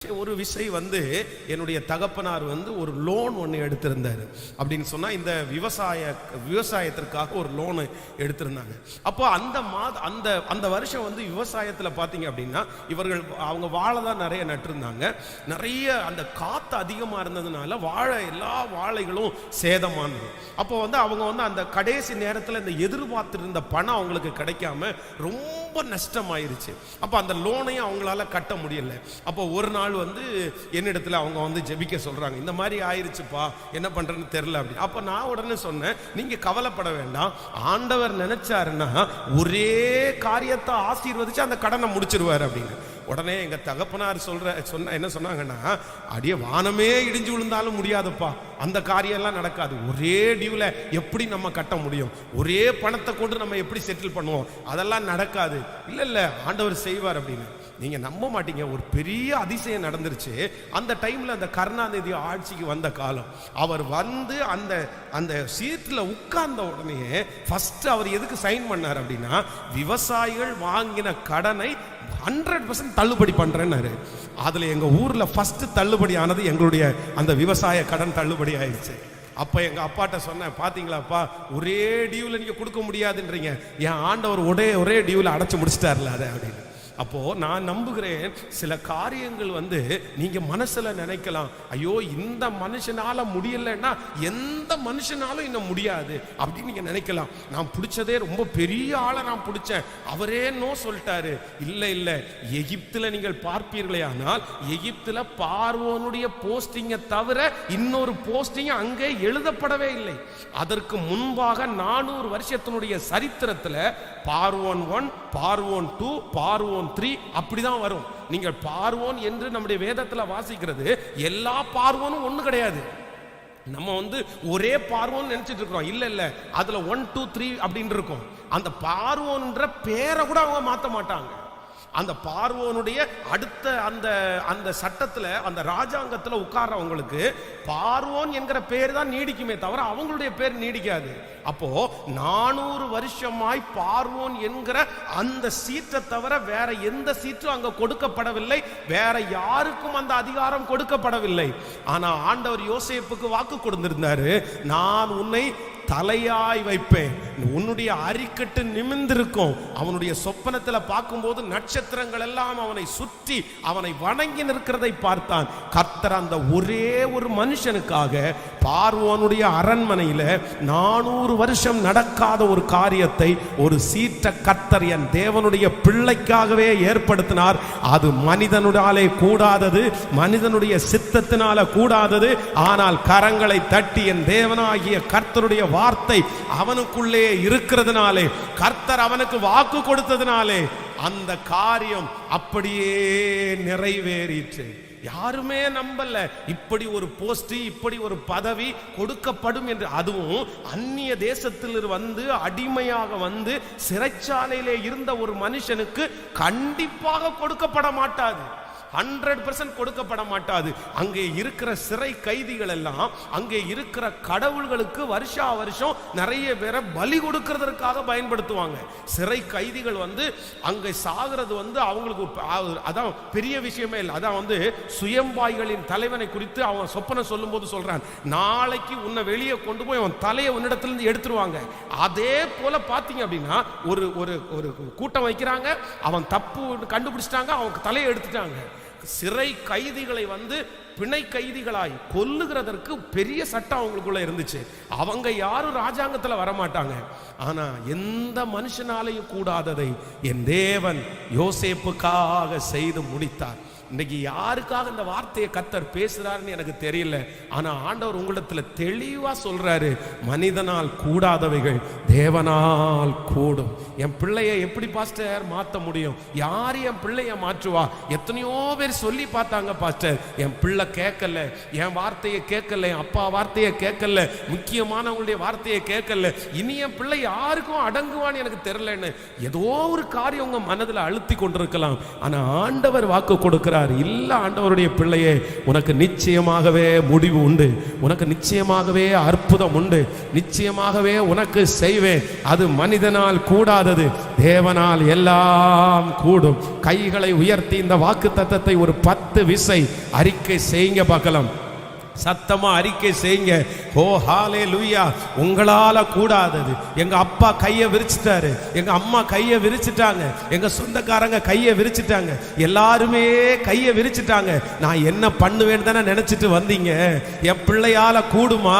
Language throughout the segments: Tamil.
ஒரு விசை என்னுடைய தகப்பனார் ஒரு லோன் ஒன்று எடுத்திருந்தார் அப்படின்னு சொன்னால் இந்த விவசாயத்திற்காக ஒரு லோனு எடுத்திருந்தாங்க. அப்போ அந்த வருஷம் விவசாயத்தில் பார்த்தீங்க அப்படின்னா அவங்க வாழை தான் நிறைய நட்டிருந்தாங்க. நிறைய அந்த காற்று அதிகமாக இருந்ததுனால எல்லா வாழைகளும் சேதமானது. அப்போ அவங்க அந்த கடைசி நேரத்தில் இந்த எதிர்பார்த்திருந்த பணம் அவங்களுக்கு கிடைக்காம ரொம்ப நஷ்டமாயிருச்சு. அப்போ அந்த லோனையும் அவங்களால கட்ட முடியல. அப்போ ஒரு நாள் என்னிடத்துல அவங்க ஜெபிக்க சொல்றாங்க, இந்த மாதிரி ஆயிருச்சுப்பா, என்ன பண்றேன்னு தெரியல அப்படி. அப்ப நான் உடனே சொன்னேன், நீங்க கவலைப்பட வேண்டாம், ஆண்டவர் நினைச்சாருன்னா ஒரே காரியத்தை ஆசீர்வதிச்சு அந்த கடனை முடிச்சிருவாரு அப்படின்னு. உடனே எங்க தகப்பனார் என்ன சொன்னாங்கன்னா, அடியே வானமே இடிஞ்சு விழுந்தாலும் முடியாதுப்பா, அந்த காரியம் எல்லாம் நடக்காது. ஒரே டியூல எப்படி நம்ம கட்ட முடியும்? ஒரே பணத்தை கொண்டு நம்ம எப்படி செட்டில் பண்ணுவோம்? அதெல்லாம் நடக்காது. இல்ல ஆண்டவர் செய்வார் அப்படின்னு. நீங்க நம்ப மாட்டீங்க, ஒரு பெரிய அதிசயம் நடந்துருச்சு. அந்த டைம்ல அந்த கருணாநிதி ஆட்சிக்கு வந்த காலம். அவர் அந்த சீட்ல உட்கார்ந்த உடனே ஃபர்ஸ்ட் அவர் எதுக்கு சைன் பண்ணார் அப்படின்னா, விவசாயிகள் வாங்கின கடனை 100% தள்ளுபடி பண்றேன்னாரு. அதுல எங்க ஊர்ல ஃபர்ஸ்ட் தள்ளுபடி ஆனது எங்களுடைய அந்த விவசாய கடன் தள்ளுபடி ஆயிடுச்சு. அப்ப எங்க அப்பாட்ட சொன்னேன், பாத்தீங்களாப்பா, ஒரே டியூல நீங்க கொடுக்க முடியாதுன்றீங்க, என் ஆண்டவர் ஒரே டியூல அடைச்சு முடிச்சிட்டார்ல அதை அப்படின்னு. அப்போ நான் நம்புகிறேன், சில காரியங்கள் நீங்க மனசுல நினைக்கலாம், ஐயோ இந்த மனுஷனால முடியலன்னா எந்த மனுஷனாலும் இன்னும் முடியாது அப்படின்னு நீங்க நினைக்கலாம். நான் பிடிச்சதே ரொம்ப பெரிய ஆளை நான் பிடிச்சேன், அவரே நோ சொல்லிட்டாரு. இல்ல எகிப்துல நீங்கள் பார்ப்பீர்களே, ஆனால் எகிப்துல பார்வோனுடைய போஸ்டிங்கை தவிர இன்னொரு போஸ்டிங் அங்கே எழுதப்படவே இல்லை. அதற்கு முன்பாக 400 வருஷத்தினுடைய சரித்திரத்துல பார்வோன் 1, பார்வோன் 2, பார்வோன் 3 அப்படிதான் வரும். நீங்கள் பார்வோன் என்று நம்முடைய வேதத்துல வாசிக்கிறது, எல்லா பார்வோனும் ஒண்ணு கிடையாது. நம்ம ஒரே பார்வோன் நினைச்சிட்டு இருக்கிறோம். இல்ல அதுல 1, 2, 3 அப்படின்னு இருக்கும். அந்த பார்வோன்ற பேரை கூட அவங்க மாத்த மாட்டாங்க. அந்த பார்வோனுடைய அடுத்த அந்த சட்டத்துல, அந்த ராஜாங்கத்துல உட்கார்றவங்களுக்கு பார்வோன் என்கிற பேர் தான் நீடிக்குமே தவிர அவங்களுடைய பேர் நீடிக்காது. அப்போ 400 வருஷமாய் பார்வோன் என்கிற அந்த சீட்டை தவிர வேற எந்த சீட்டும் அங்க கொடுக்கப்படவில்லை. வேற யாருக்கும் அந்த அதிகாரம் கொடுக்கப்படவில்லை. ஆனா ஆண்டவர் யோசேப்புக்கு வாக்கு கொடுத்திருந்தாரு, நான் உன்னை தலையாய் வைப்பேன், உன்னுடைய அரிக்கட்டு நிமிர்ந்திருக்கும். அவனுடைய சொப்பனத்துல பார்க்கும்போது நட்சத்திரங்கள் எல்லாம் அவனை சுற்றி அவனை வணங்கி நிற்கிறதை பார்த்தான். கர்த்தர் அந்த ஒரே ஒரு மனுஷனுக்காக பார்வோனுடைய அரண்மனையில 400 வருஷம் நடக்காத ஒரு காரியத்தை, ஒரு சீட்டை கர்த்தர் என் தேவனுடைய பிள்ளைக்காகவே ஏற்படுத்தினார். அது மனிதனுடாலே கூடாதது, மனிதனுடைய சித்தத்தினால கூடாதது. ஆனால் கரங்களை தட்டி என் தேவனாகிய கர்த்தருடைய வார்த்தை அவனுக்குள்ளே இருக்கிறதுனாலே, கர்த்தர் அவனுக்கு வாக்கு கொடுத்ததுனாலே அந்த காரியம் அப்படியே நிறைவேறிற்று. யாருமே நம்பல இப்படி ஒரு போஸ்ட், இப்படி ஒரு பதவி கொடுக்கப்படும் என்று. அதுவும் அந்நிய தேசத்தில் அடிமையாக சிறைச்சாலையிலே இருந்த ஒரு மனுஷனுக்கு கண்டிப்பாக கொடுக்கப்பட மாட்டாது. 100% கொடுக்கப்பட மாட்டாது. அங்கே இருக்கிற சிறை கைதிகள் எல்லாம் அங்கே இருக்கிற கடவுள்களுக்கு வருஷா வருஷம் நிறைய பேரை பலி கொடுக்கிறதுக்காக பயன்படுத்துவாங்க. சிறை கைதிகள் அங்கே சாகிறது அவங்களுக்கு அதான் பெரிய விஷயமே இல்லை. அதான் சுயம்பாய்களின் தலைவனை குறித்து அவன் சொப்பனம் சொல்லும் போது சொல்றான், நாளைக்கு உன்னை வெளியே கொண்டு போய் அவன் தலையை உன்னிடத்திலிருந்து எடுத்துருவாங்க. அதே போல பாத்தீங்க அப்படின்னா ஒரு ஒரு கூட்டம் வைக்கிறாங்க, அவன் தப்பு கண்டுபிடிச்சிட்டாங்க, அவங்க தலையை எடுத்துட்டாங்க. சிறை கைதிகளை பிணை கைதிகளாய் கொல்லுகிறதற்கு பெரிய சட்டம் அவங்களுக்குள்ள இருந்துச்சு. அவங்க யாரும் ராஜாங்கத்துல வரமாட்டாங்க. ஆனா எந்த மனுஷனாலையும் கூடாததை என் தேவன் யோசேப்புக்காக செய்து முடித்தார். இன்னைக்கு யாருக்காக இந்த வார்த்தையை கர்த்தர் பேசுறாருன்னு எனக்கு தெரியல. ஆனா ஆண்டவர் உங்களிடத்துல தெளிவா சொல்றாரு, மனிதனால் கூடாதவைகள் தேவனால் கூடும். என் பிள்ளைய எப்படி பாஸ்டர் மாத்த முடியும்? யார் என் பிள்ளைய மாற்றுவா? எத்தனையோ பேர் சொல்லி பார்த்தாங்க பாஸ்டர், என் பிள்ளை கேட்கல, என் வார்த்தையை கேட்கல, என் அப்பா வார்த்தையை கேட்கல, முக்கியமானவங்களுடைய வார்த்தையை கேட்கல, இனி என் பிள்ளை யாருக்கும் அடங்குவான்னு எனக்கு தெரியலன்னு ஏதோ ஒரு காரியம் உங்க மனதில் அழுத்தி கொண்டிருக்கலாம். ஆனா ஆண்டவர் வாக்கு கொடுக்கிறார், கொடுக்கிறார். இல்ல ஆண்டவருடைய பிள்ளையே, உனக்கு நிச்சயமாகவே முடிவு உண்டு, உனக்கு நிச்சயமாகவே அற்புதம் உண்டு, நிச்சயமாகவே உனக்கு செய்வேன். அது மனிதனால் கூடாதது, தேவனால் எல்லாம் கூடும். கைகளை உயர்த்தி இந்த வாக்கு தத்தத்தை ஒரு 10 விசை அறிக்கை செய்யுங்க பார்க்கலாம். சத்தமா அறிக்கை செய்யுங்க. ஓ ஹalleluya. உங்களால கூடாதது, எங்க அப்பா கையை விரிச்சிட்டாரு, எங்க அம்மா கையை விரிச்சிட்டாங்க, எங்க சொந்தக்காரங்க கையை விரிச்சிட்டாங்க, எல்லாருமே கையை விரிச்சிட்டாங்க. நான் என்ன பண்ணுவேன்னு தானே நினைச்சிட்டு வந்தீங்க. என் பிள்ளையால கூடுமா,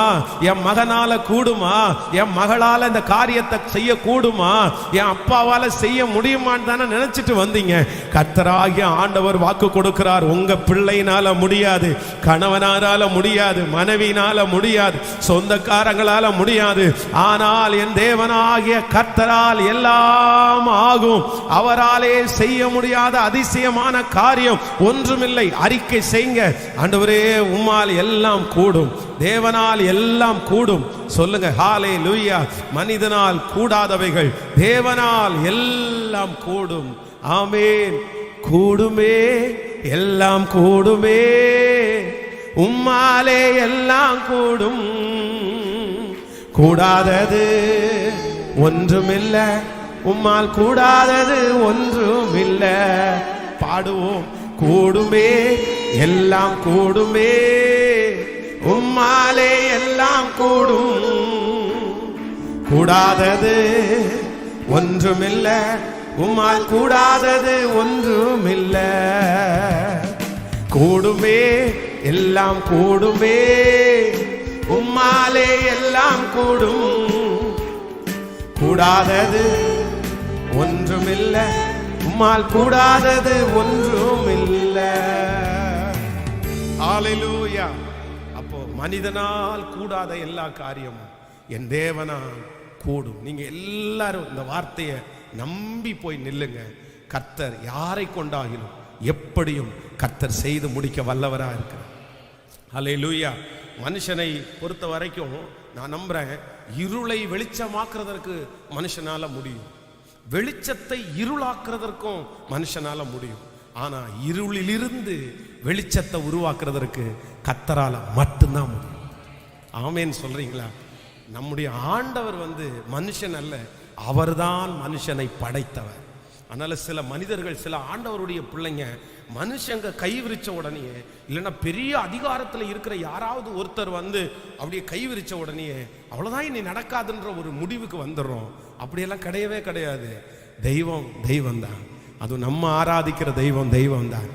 என் மகனால கூடுமா, என் மகளால இந்த காரியத்தை செய்ய கூடுமா, என் அப்பாவால செய்ய முடியுமான்னு தானே நினைச்சிட்டு வந்தீங்க. கர்த்தராகிய ஆண்டவர் வாக்கு கொடுக்கிறார், உங்க பிள்ளையினால முடியாது, கணவனாரால முடியாது, மனைவியினால முடியாது, சொந்தக்காரங்களால முடியாது. ஆனால் என் தேவனாகிய கர்த்தரால் எல்லாம் ஆகும். அவராலே செய்ய முடியாத அதிசயமான காரியம் ஒன்றுமில்லை. அறிக்கை செய்யுங்க. ஆண்டவரே, உம்மால் எல்லாம் கூடும், தேவனால் எல்லாம் கூடும். சொல்லுங்க ஹalleluya. மனிதனால் கூடாதவைகள் தேவனால் எல்லாம் கூடும். ஆமென். கூடுமே, எல்லாம் கூடுமே, உம்மாலே எல்லாம் கூடும். கூடாதது ஒன்றுமில்ல, உம்மால் கூடாதது ஒன்றுமில்ல. பாடுவோம். கூடுமே, எல்லாம் கூடுமே, உம்மாலே எல்லாம் கூடும். கூடாதது ஒன்றுமில்ல, உம்மால் கூடாதது ஒன்றுமில்ல. கூடுமே, எல்லாம் கூடுமே, உம்மாலே எல்லாம் கூடும். கூடாதது ஒன்றுமில்ல, உம்மால் கூடாதது ஒன்றுமில்ல. ஹalleluya. அப்போ மனிதனால் கூடாத எல்லா காரியமும் என் தேவனால் கூடும். நீங்க எல்லாரும் இந்த வார்த்தையை நம்பி போய் நில்லுங்க. கர்த்தர் யாரை கொண்டாகிலும் எப்படியும் கர்த்தர் செய்து முடிக்க வல்லவரா இருக்கிறார். ஹல்லேலூயா. மனுஷனை பொறுத்த வரைக்கும் நான் நம்புறேன், இருளை வெளிச்சமாக்குறதற்கு மனுஷனால முடியும், வெளிச்சத்தை இருளாக்குறதற்கும் மனுஷனால முடியும். ஆனா இருளிலிருந்து வெளிச்சத்தை உருவாக்குறதற்கு கர்த்தரால மட்டும்தான் முடியும். ஆமென் சொல்றீங்களா? நம்முடைய ஆண்டவர் மனுஷன் அல்ல, அவர்தான் மனுஷனை படைத்தவர். அதனால சில மனிதர்கள், சில ஆண்டவருடைய பிள்ளைங்க மனுஷங்க கை விரிச்ச உடனே, இல்லைன்னா பெரிய அதிகாரத்தில் இருக்கிற யாராவது ஒருத்தர் அப்படியே கை விரிச்ச உடனே அவ்வளோதான் இனி நடக்காதுன்ற ஒரு முடிவுக்கு வந்துடுறோம். அப்படியெல்லாம் கிடையவே கிடையாது. தெய்வம் தெய்வம் தான், அது நம்ம ஆராதிக்கிற தெய்வம் தெய்வம் தான்.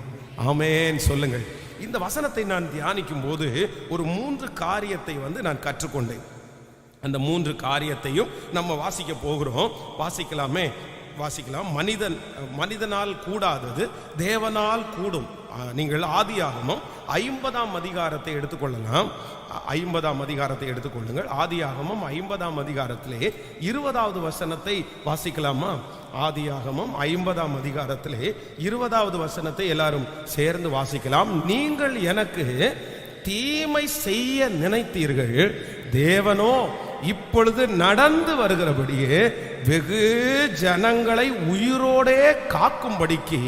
ஆமென் சொல்லுங்கள். இந்த வசனத்தை நான் தியானிக்கும் போது ஒரு 3 காரியத்தை நான் கற்றுக்கொண்டேன். அந்த 3 காரியத்தையும் நம்ம வாசிக்க போகிறோம். வாசிக்கலாமே? வாசிக்கலாம். மனிதனால் கூடாதது தேவனால் கூடும். நீங்கள் ஆதியாகமம் 50ஆம் அதிகாரத்தை எடுத்துக்கொள்ளலாம். 50ஆம் அதிகாரத்தை எடுத்துக்கொள்ளுங்கள். ஆதியாகமம் 50ஆம் அதிகாரத்திலே 20வது வசனத்தை வாசிக்கலாமா? ஆதியாகமம் 50ஆம் அதிகாரத்திலே 20வது வசனத்தை எல்லாரும் சேர்ந்து வாசிக்கலாம். நீங்கள் எனக்கு தீமை செய்ய நினைத்தீர்கள், தேவனோ இப்பொழுது நடந்து வருகிறபடியே வெகு ஜனங்களை உயிரோடே காக்கும்படிக்கு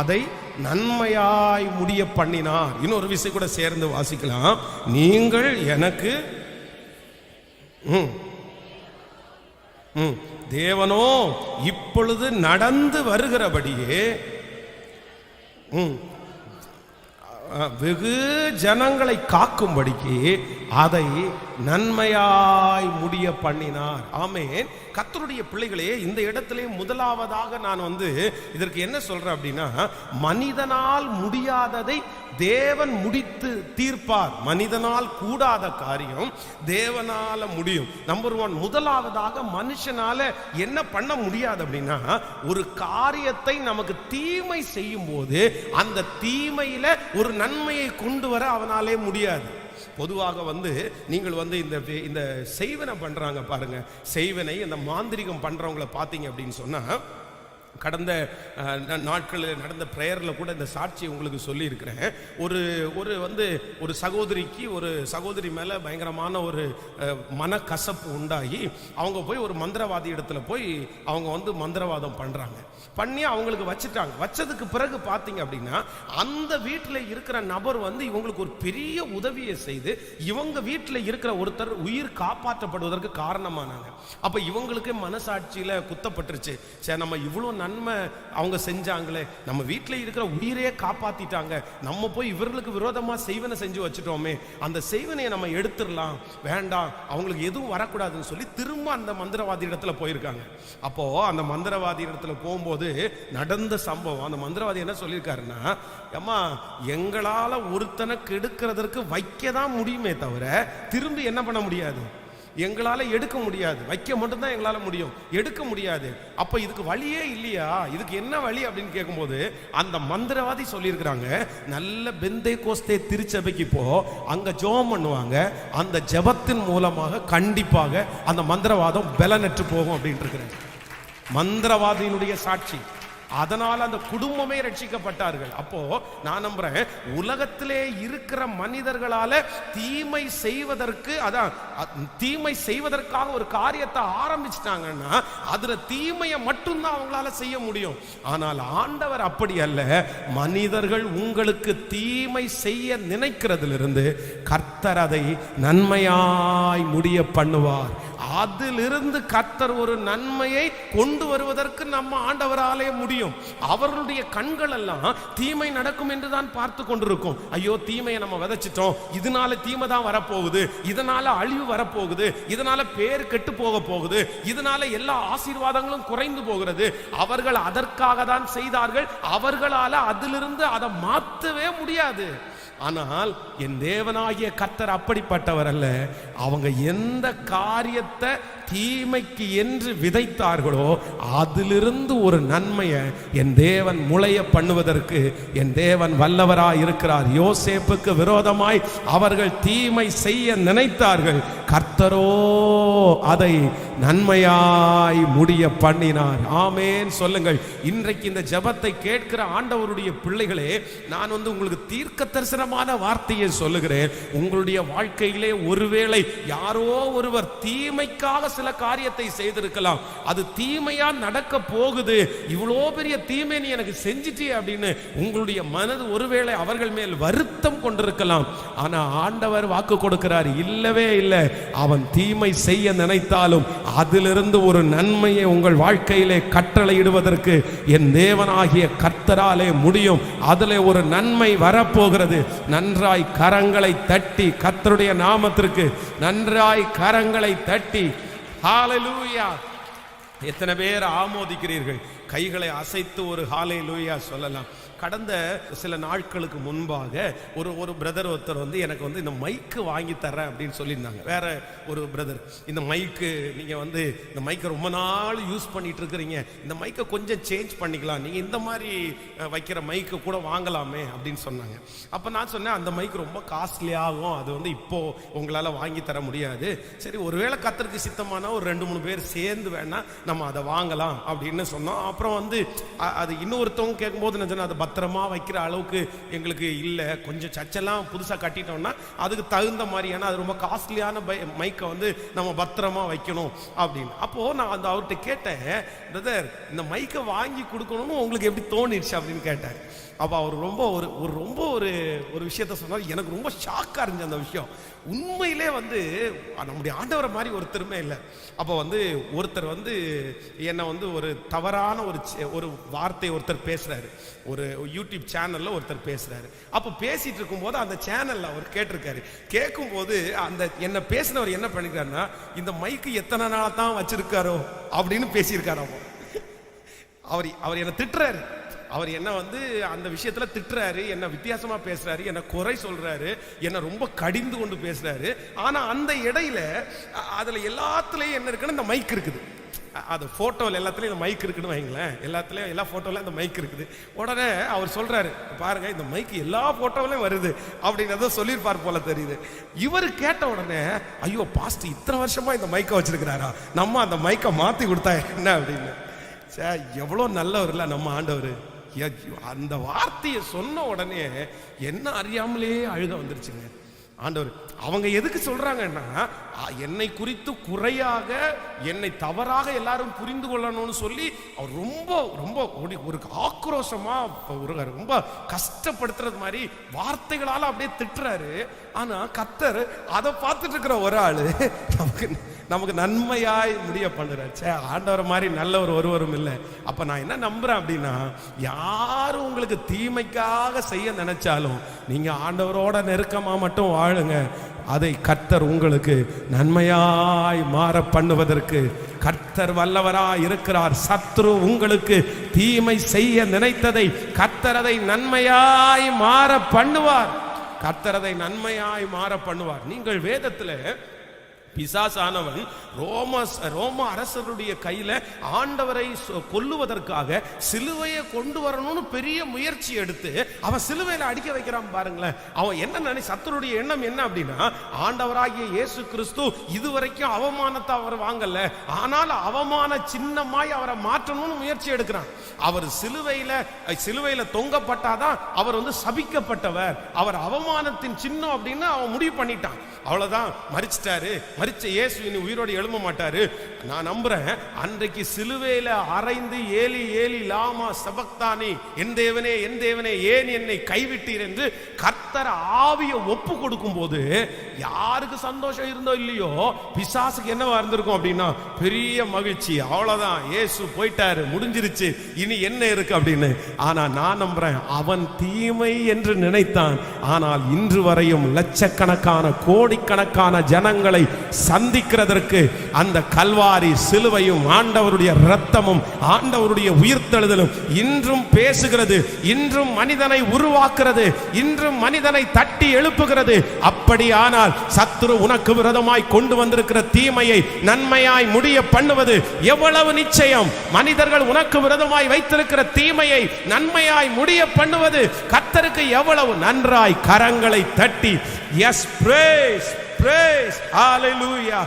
அதை நன்மையாய் முடிய பண்ணினார். இன்னொரு விஷயம் கூட சேர்ந்து வாசிக்கலாம். நீங்கள் எனக்கு தேவனோ இப்பொழுது நடந்து வருகிறபடியே வெகு ஜனங்களை காக்கும்படிக்கு அதை நன்மையாய் முடிய பண்ணினார். ஆமென். கர்த்தருடைய பிள்ளைகளே, இந்த இடத்திலே முதலாவதாக நான் இதற்கு என்ன சொல்றேன் அப்படின்னா, மனிதனால் முடியாததை தேவன் முடித்து தீர்ப்பார். மனிதனால் கூடாத காரியம் தேவனால முடியும். நம்பர் 1, முதலாவதாக மனுஷனால என்ன பண்ண முடியாது அப்படின்னா, ஒரு காரியத்தை நமக்கு தீமை செய்யும் போது அந்த தீமையில ஒரு நன்மையை கொண்டு வர அவனாலே முடியாது. பொதுவாக நீங்கள் இந்த செய்வனை பண்றாங்க பாருங்க, செய்வனை இந்த மாந்திரிகம் பண்றவங்களை பார்த்தீங்க அப்படின்னு சொன்னா, கடந்த நாட்களில் நடந்த ப்ரேயரில் கூட இந்த சாட்சியை உங்களுக்கு சொல்லியிருக்கிறேன். ஒரு சகோதரிக்கு ஒரு சகோதரி மேலே பயங்கரமான ஒரு மனக்கசப்பு உண்டாகி அவங்க போய் ஒரு மந்திரவாதி இடத்துல போய் அவங்க மந்திரவாதம் பண்ணுறாங்க. பண்ணி அவங்களுக்கு வச்சதுக்கு பிறகு பார்த்தீங்க அப்படின்னா அந்த வீட்டில் இருக்கிற நபர் இவங்களுக்கு ஒரு பெரிய உதவியை செய்து இவங்க வீட்டில் இருக்கிற ஒருத்தர் உயிர் காப்பாற்றப்படுவதற்கு காரணமானாங்க. அப்போ இவங்களுக்கு மனசாட்சியில் குத்தப்பட்டுருச்சு, சரி நம்ம இவ்வளோ நன்மை அவங்க செஞ்சாங்களே, நம்ம வீட்டில் இருக்கிற உயிரையே காப்பாத்திட்டாங்க, நம்ம போய் இவர்களுக்கு விரோதமாக செய்வனை செஞ்சு வச்சுட்டோமே, அந்த செய்வனையை நம்ம எடுத்துடலாம், வேண்டாம் அவங்களுக்கு எதுவும் வரக்கூடாதுன்னு சொல்லி திரும்ப அந்த மந்திரவாதி இடத்துல போயிருக்காங்க. அப்போ அந்த மந்திரவாதி இடத்துல போகும்போது நடந்த சம்பவம், அந்த மந்திரவாதி என்ன சொல்லியிருக்காருன்னா, அம்மா எங்களால ஒருத்தனை கெடுக்கிறதற்கு வைக்கதான் முடியுமே தவிர திரும்பி என்ன பண்ண முடியாது, எங்களால எடுக்க முடியாது, வைக்க மட்டும்தான் எங்களால முடியும், எடுக்க முடியாது. அப்ப இதுக்கு வழியே இல்லையா, இதுக்கு என்ன வழி அப்படின்னு கேட்கும்போது அந்த மந்திரவாதி சொல்லியிருக்கிறாங்க, நல்ல பெந்தேகோஸ்தே திருச்சபைக்கு போ, அங்க ஜெபம் பண்ணுவாங்க, அந்த ஜெபத்தின் மூலமாக கண்டிப்பாக அந்த மந்திரவாதம் பலனற்று போகும் அப்படின்னு இருக்கிறாங்க. மந்திரவாதியினுடைய சாட்சி, அதனால அந்த குடும்பமே ரட்சிக்கப்பட்டார்கள். அப்போ நான் நம்புறேன், உலகத்திலே இருக்கிற மனிதர்களால தீமை செய்வதற்காக ஒரு காரியத்தை ஆரம்பிச்சிட்டாங்கன்னா அதுல தீமையை மட்டும்தான் அவங்களால செய்ய முடியும். ஆனால் ஆண்டவர் அப்படி அல்ல, மனிதர்கள் உங்களுக்கு தீமை செய்ய நினைக்கிறதிலிருந்து கர்த்தர் அதை நன்மையாய் முடிய பண்ணுவார். அதிலிருந்து கர்த்தர் ஒரு நன்மையை கொண்டு வருவதற்கு நம்ம ஆண்டவராலே முடியும். அவர்களுடைய கண்கள் எல்லாம் தீமை நடக்கும் என்று தான் பார்த்து கொண்டிருக்கும். ஐயோ தீமையை நம்ம விதைச்சிட்டோம், இதனால தீமை தான் வரப்போகுது, இதனால அழிவு வரப்போகுது, இதனால பேர் கெட்டு போக போகுது, இதனால எல்லா ஆசீர்வாதங்களும் குறைந்து போகிறது. அவர்கள் அதற்காக தான் செய்தார்கள், அவர்களால அதிலிருந்து அதை மாற்றவே முடியாது. ஆனால் என் தேவனாகிய கர்த்தர் அப்படிப்பட்டவர் அல்ல. அவங்க எந்த காரியத்தை தீமைக்கு என்று விதைத்தார்களோ அதிலிருந்து ஒரு நன்மையை என் தேவன் முளைய பண்ணுவதற்கு என் தேவன் வல்லவராய் இருக்கிறார். யோசேப்புக்கு விரோதமாய் அவர்கள் தீமை செய்ய நினைத்தார்கள், கர்த்தரோ அதை நன்மையாய் முடிய பண்ணினார். ஆமேன் சொல்லுங்கள். இன்றைக்கு இந்த ஜெபத்தை கேட்கிற ஆண்டவருடைய பிள்ளைகளே, நான் உங்களுக்கு தீர்க்க தரிசனமான வார்த்தையை சொல்லுகிறேன். உங்களுடைய வாழ்க்கையிலே ஒருவேளை யாரோ ஒருவர் தீமைக்காக சில காரியத்தை செய்திருக்கலாம், அது தீமையா நடக்க போகுது, இவ்வளோ பெரிய தீமை நீ எனக்கு செஞ்சிட்டே அப்படின்னு உங்களுடைய மனது ஒருவேளை அவர்கள் மேல் வருத்தம் கொண்டிருக்கலாம். ஆனா ஆண்டவர் வாக்கு கொடுக்கிறார், இல்லவே இல்லை, அவன் தீமை செய்ய நினைத்தாலும் அதிலிருந்து ஒரு நன்மையை உங்கள் வாழ்க்கையிலே கட்டளையிடுவதற்கு என் தேவனாகிய கர்த்தராலே முடியும். அதிலே ஒரு நன்மை வரப்போகிறது. நன்றாய் கரங்களை தட்டி கர்த்தருடைய நாமத்திற்கு நன்றாய் கரங்களை தட்டி ஹல்லேலூயா. எத்தனை பேர் ஆமோதிக்கிறீர்கள்? கைகளை அசைத்து ஒரு ஹல்லேலூயா சொல்லலாம். கடந்த சில நாட்களுக்கு முன்பாக ஒரு பிரதர் ஒருத்தர் எனக்கு இந்த மைக்கு வாங்கி தரேன் அப்படின்னு சொல்லியிருந்தாங்க. வேற ஒரு பிரதர், இந்த மைக்கு நீங்கள் இந்த மைக்கை ரொம்ப நாள் யூஸ் பண்ணிட்டு இருக்கிறீங்க, இந்த மைக்கை கொஞ்சம் சேஞ்ச் பண்ணிக்கலாம், நீங்கள் இந்த மாதிரி வைக்கிற மைக்கு கூட வாங்கலாமே அப்படின்னு சொன்னாங்க. அப்போ நான் சொன்னேன், அந்த மைக்கு ரொம்ப காஸ்ட்லி ஆகும், அது இப்போ உங்களால் வாங்கி தர முடியாது, சரி ஒருவேளை கர்த்தருக்கு சித்தமான ஒரு 2-3 பேர் சேர்ந்து வேணா நம்ம அதை வாங்கலாம் அப்படின்னு சொன்னோம். அப்புறம் அது இன்னொருத்தவங்க கேட்கும்போது நான் சொன்னேன், அதை பத்திரமா வைக்கிற அளவுக்கு எங்களுக்கு இல்லை, கொஞ்சம் சர்ச்செல்லாம் புதுசாக கட்டிட்டோம்னா அதுக்கு தகுந்த மாதிரியான அது ரொம்ப காஸ்ட்லியான மைக்கை நம்ம பத்திரமா வைக்கணும் அப்படின்னு. அப்போ நான் அவர்கிட்ட கேட்டேன், பிரதர் இந்த மைக்கை வாங்கி கொடுக்கணும்னு உங்களுக்கு எப்படி தோணிடுச்சு அப்படின்னு கேட்டேன். அப்போ அவர் ரொம்ப ஒரு விஷயத்த சொன்னார், எனக்கு ரொம்ப ஷாக்காக இருந்துச்சு அந்த விஷயம். உண்மையிலே நம்முடைய ஆண்டவரை மாதிரி ஒருத்தருமே இல்லை. அப்போ ஒருத்தர் என்னை ஒரு தவறான ஒரு வார்த்தை ஒருத்தர் பேசுறாரு, ஒரு யூடியூப் சேனல்ல ஒருத்தர் பேசுறாரு. அப்போ பேசிட்டு இருக்கும்போது அந்த சேனல்ல அவர் கேட்டிருக்காரு. கேட்கும்போது என்ன பேசினவர் என்ன பண்ணிருக்காருன்னா, இந்த மைக்கு எத்தனை நாளா தான் வச்சிருக்காரோ அப்படின்னு பேசியிருக்காரு. அவர் என்ன திட்டுறாரு, அவர் என்ன அந்த விஷயத்துல திட்டுறாரு, என்ன வித்தியாசமா பேசுறாரு, என்ன குறை சொல்றாரு, என்ன ரொம்ப கடிந்து கொண்டு பேசுறாரு. ஆனா அந்த இடையில அதுல எல்லாத்துலயும் என்ன இருக்குன்னு இந்த மைக் இருக்குது. அது போட்டோவில் எல்லாத்துலயும் இந்த மைக் இருக்குன்னு வைங்களேன், எல்லாத்துலயும் எல்லா போட்டோல இந்த மைக் இருக்குது. உடனே அவர் சொல்றாரு, பாருங்க இந்த மைக் எல்லா போட்டோவிலையும் வருது அப்படின்றத சொல்லியிருப்பார் போல தெரியுது. இவர் கேட்ட உடனே, ஐயோ பாஸ்ட் இத்தனை வருஷமா இந்த மைக்கை வச்சிருக்கிறாரா, நம்ம அந்த மைக்கை மாத்தி கொடுத்தா என்ன அப்படின்னு. எவ்வளோ நல்லவர் இல்ல நம்ம ஆண்டவர். அந்த வார்த்தையை சொன்ன உடனே என்ன அறியாமலே அழுக வந்துருச்சுங்க. ஆண்டவர் அவங்க எதுக்கு சொல்றாங்கன்னா, என்னை குறித்து குறையாக, என்னை தவறாக எல்லாரும் புரிந்து கொள்ளணும்னு சொல்லி அவர் ரொம்ப ரொம்ப ஒரு ஆக்ரோஷமா, ரொம்ப கஷ்டப்படுத்துறது மாதிரி வார்த்தைகளால அப்படியே திட்டுறாரு. ஆனா கர்த்தர் அதை பார்த்துட்டு இருக்கிற ஒரு ஆளு நமக்கு நன்மையாய் முடிய பண்ணுறாரு. ஆண்டவர் மாதிரி நல்லவர் ஒருவரும் இல்லை. அப்ப நான் என்ன நம்புறேன் அப்படின்னா, யாரும் உங்களுக்கு தீமைக்காக செய்ய நினைச்சாலும் நீங்க ஆண்டவரோட நெருக்கமா மட்டும் வாழுங்க. அதை கர்த்தர் உங்களுக்கு நன்மையாய் மாற பண்ணுவதற்கு கர்த்தர் வல்லவராய் இருக்கிறார். சத்ரு உங்களுக்கு தீமை செய்ய நினைத்ததை கர்த்தர் அதை நன்மையாய் மாற பண்ணுவார். கர்த்தர் அதை நன்மையாய் மாற பண்ணுவார். நீங்கள் வேதத்துல பிசாசானவன் ரோம அரசருடைய கையில ஆண்டவரை கொல்லுவதற்காக சிலுவையை கொண்டு வரணும்னு பெரிய முயற்சி எடுத்து அவன் சிலுவையில அடிக்க வைக்கிறான் பாருங்களேன். அவன் என்ன சத்துருடைய எண்ணம் என்ன அப்படின்னா, ஆண்டவராகிய இயேசு கிறிஸ்து இதுவரைக்கும் அவமானத்தை அவர் வாங்கல, ஆனால் அவமான சின்னமாய் அவரை மாற்றணும்னு முயற்சி எடுக்கிறான். அவர் சிலுவையில தொங்கப்பட்டாதான் அவர் சபிக்கப்பட்டவர், அவர் அவமானத்தின் சின்னம் அப்படின்னு அவன் முடிவு பண்ணிட்டான். அவ்வளவுதான், மரிச்சிட்டாரு. மரிச்ச இயேசு இனி உயிரோடு எழும்ப மாட்டாரு. நான் நம்புறேன், அன்றைக்கு சிலுவையில அறைந்து ஏலி ஏலி லாமா சபக்தானி, என் தேவனே என் தேவனே ஏன் என்னை கைவிட்டீர் என்று கர்த்தர் ஆவியை ஒப்பு கொடுக்கும் போது யாருக்கு சந்தோஷம் இருந்தோ இல்லையோ, பிசாசுக்கு என்னவா இருந்திருக்கும் அப்படின்னா பெரிய மகிழ்ச்சி. அவ்வளவுதான், இயேசு போயிட்டாரு, முடிஞ்சிருச்சு, இனி என்ன இருக்கு அப்படின்னு. ஆனா நான் நம்புறேன், அவன் தீமை என்று நினைத்தான். ஆனால் இன்று வரையும் லட்சக்கணக்கான கோடிக்கணக்கான ஜனங்களை சந்திக்கிறதற்கு அந்த கல்வாரி சிலுவையும் ஆண்டவருடைய இரத்தமும் ஆண்டவருடைய உயிர்த்தெழுதலும் இன்றும் பேசுகிறது, இன்றும் மனிதனை உருவாக்குறது, இன்றும் மனிதனை தட்டி எழுப்புகிறது. அப்படியானால் சத்துரு உனக்கு விரோதமாய் கொண்டு வந்திருக்கிற தீமையை நன்மையாய் முடிய பண்ணுவது எவ்வளவு நிச்சயம். மனிதர்கள் உனக்கு விரோதமாய் வைத்திருக்கிற தீமையை நன்மையாய் முடிய பண்ணுவது கர்த்தருக்கு எவ்வளவு நன்றாய் கரங்களை தட்டி yes praise Praise, hallelujah,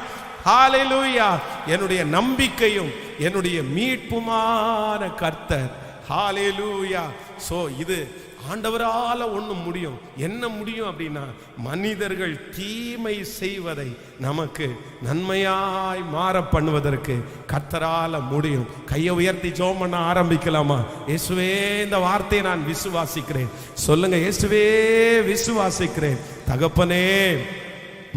hallelujah. என்னுடைய நம்பிக்கையும் என்னுடைய மீட்புமான கர்த்தர். hallelujah. சோ இது ஆண்டவரால ஒண்ணு முடியும். என்ன முடியும் அப்படின்னா, மனிதர்கள் தீமை செய்வதை நமக்கு நன்மையாய் மாற பண்ணுவதற்கு கர்த்தரால முடியும். கையை உயர்த்தி ஜெபம் பண்ண ஆரம்பிக்கலாமா? இயேசுவே, இந்த வார்த்தையை நான் விசுவாசிக்கிறேன். சொல்லுங்க, இயேசுவே விசுவாசிக்கிறேன். தகப்பனே,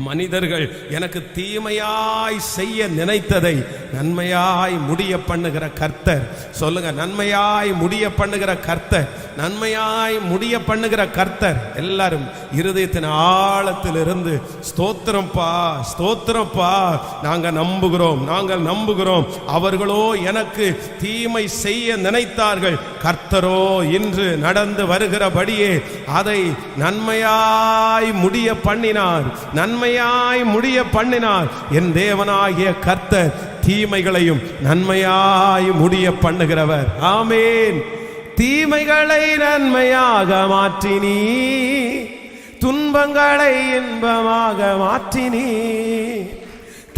மனிதர்கள் எனக்கு தீமையாய் செய்ய நினைத்ததை நன்மையாய் முடிய பண்ணுகிற கர்த்தர். சொல்லுங்க, நன்மையாய் முடிய பண்ணுகிற கர்த்தர், நன்மையாய் முடிய பண்ணுகிற கர்த்தர். எல்லாரும் இருதயத்தின் ஆழத்தில் இருந்து ஸ்தோத்திரம்பா, ஸ்தோத்திரம்பா, நாங்கள் நம்புகிறோம். அவர்களோ எனக்கு தீமை செய்ய நினைத்தார்கள், கர்த்தரோ இன்று நடந்து வருகிறபடியே அதை நன்மையாய் முடிய பண்ணினார், நன்மையாய் முடிய பண்ணினார். என் தேவனாகிய கர்த்தர் தீமைகளையும் நன்மையாய் முடிய பண்ணுகிறவர். ஆமென். தீமைகளை நன்மையாக மாற்றினீ, துன்பங்களை இன்பமாக மாற்றினீ.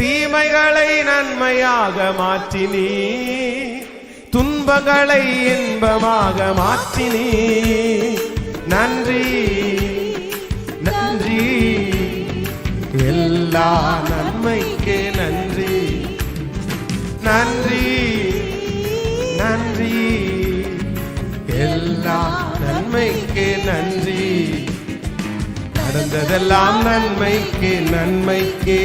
தீமைகளை நன்மையாக மாற்றினீ, துன்பங்களை இன்பமாக மாற்றினீ. நன்றி நன்றி, எல்லா நன்மைக்கு நன்றி. நன்றி நன்றி, எல்லா நன்மைக்கு நன்றி. நடந்ததெல்லாம் நன்மைக்கு நன்மைக்கு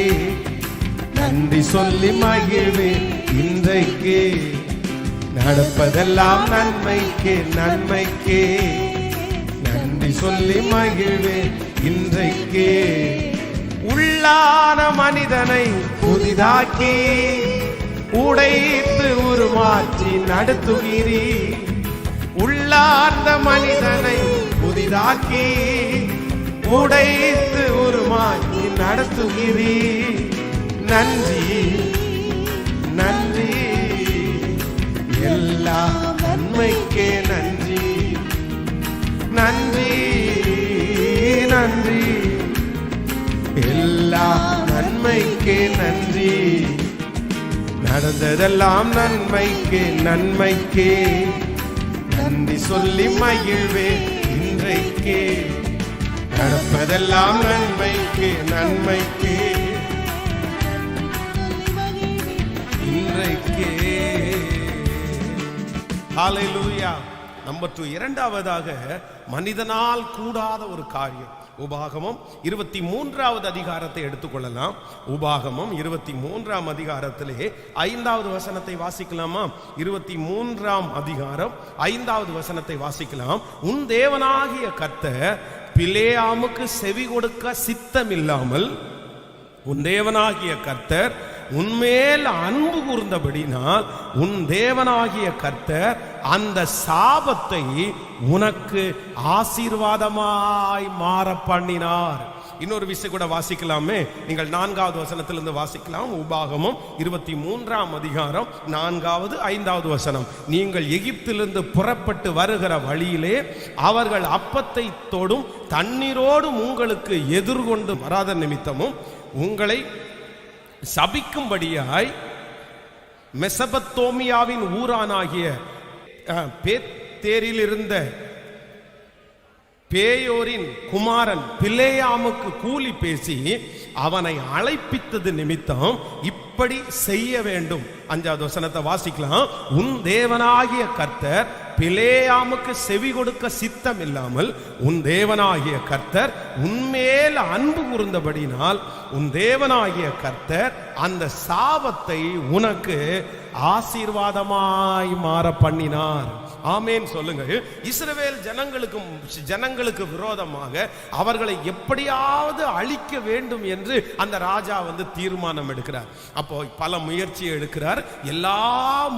நன்றி சொல்லி மகிழ்வேன். இன்றைக்கு நடப்பதெல்லாம் நன்மைக்கு நன்மைக்கு நன்றி சொல்லி மகிழ்வேன். இன்றைக்கு உள்ளான மனிதனை புதிதாக்கி உடைத்து உருமாற்றி நடத்துகிறீ. உள்ளார்ந்த மனிதனை புதிதாக்கி உடைத்து உருமாற்றி நடத்துகிறீ. நன்றி நன்றி, எல்லா நன்மைக்கே நன்றி. நன்றி நன்றி, எல்லா நன்மைக்கே நன்றி. நடந்ததெல்லாம் நன்மைக்கு நன்மைக்கு, நன்றி சொல்லி மகிழ்வே இன்றைக்கே. நடப்பதெல்லாம் நன்மைக்கு நன்மைக்கு, இன்றைக்கே. ஹல்லேலூயா. நம்பர் 2, இரண்டாவதாக மனிதனால் கூடாத ஒரு காரியம். உபாகமம் 23வது அதிகாரத்தை எடுத்துக்கொள்ளலாம். உபாகமம் 23ஆம் அதிகாரத்திலே 5வது வசனத்தை வாசிக்கலாமா? 23ஆம் அதிகாரம் 5வது வசனத்தை வாசிக்கலாம். உன் தேவனாகிய கர்த்தர் பிலேயாமுக்கு செவி கொடுக்க சித்தமில்லாமல், உன் தேவனாகிய கர்த்தர் உன்மேல் அன்பு கூர்ந்தபடினால் உன் தேவனாகிய கர்த்தர் அந்த சாபத்தை உனக்கு ஆசீர்வாதமாய் மாற பண்ணினார். இன்னொரு விஷயம் கூட வாசிக்கலாமே. நீங்கள் 4வது வசனத்திலிருந்து வாசிக்கலாம். உபாகமம் 23ஆம் அதிகாரம் 4வது 5வது வசனம். நீங்கள் எகிப்திலிருந்து புறப்பட்டு வருகிற வழியிலே அவர்கள் அப்பத்தை தொடும் தண்ணீரோடும் உங்களுக்கு எதிர்கொண்டு வராத நிமித்தமும் உங்களை சபிக்கும்படியாய் மெசபத்தோமியாவின் ஊரானாகிய பேத்தேரில் இருந்த பேயோரின் குமாரன் பிலேயாமுக்கு கூலி பேசி அவனை அழைப்பித்தது நிமித்தம் இப்படி செய்ய வேண்டும். 5வது வசனத்தை வாசிக்கலாம். உன் தேவனாகிய கர்த்தர் பிலேயாமுக்கு செவி கொடுக்க சித்தம் இல்லாமல் உன் தேவனாகிய கர்த்தர் உன்மேல் அன்பு கூர்ந்தபடினால் உன் தேவனாகிய கர்த்தர் அந்த சாபத்தை உனக்கு ஆசீர்வாதமாய் மாற பண்ணினார். ஆமேன் சொல்லுங்கள். இஸ்ரவேல் ஜனங்களுக்கு விரோதமாக அவர்களை எப்படியாவது அழிக்க வேண்டும் என்று அந்த ராஜா தீர்மானம் எடுக்கிறார். அப்போ பல முயற்சியை எடுக்கிறார். எல்லா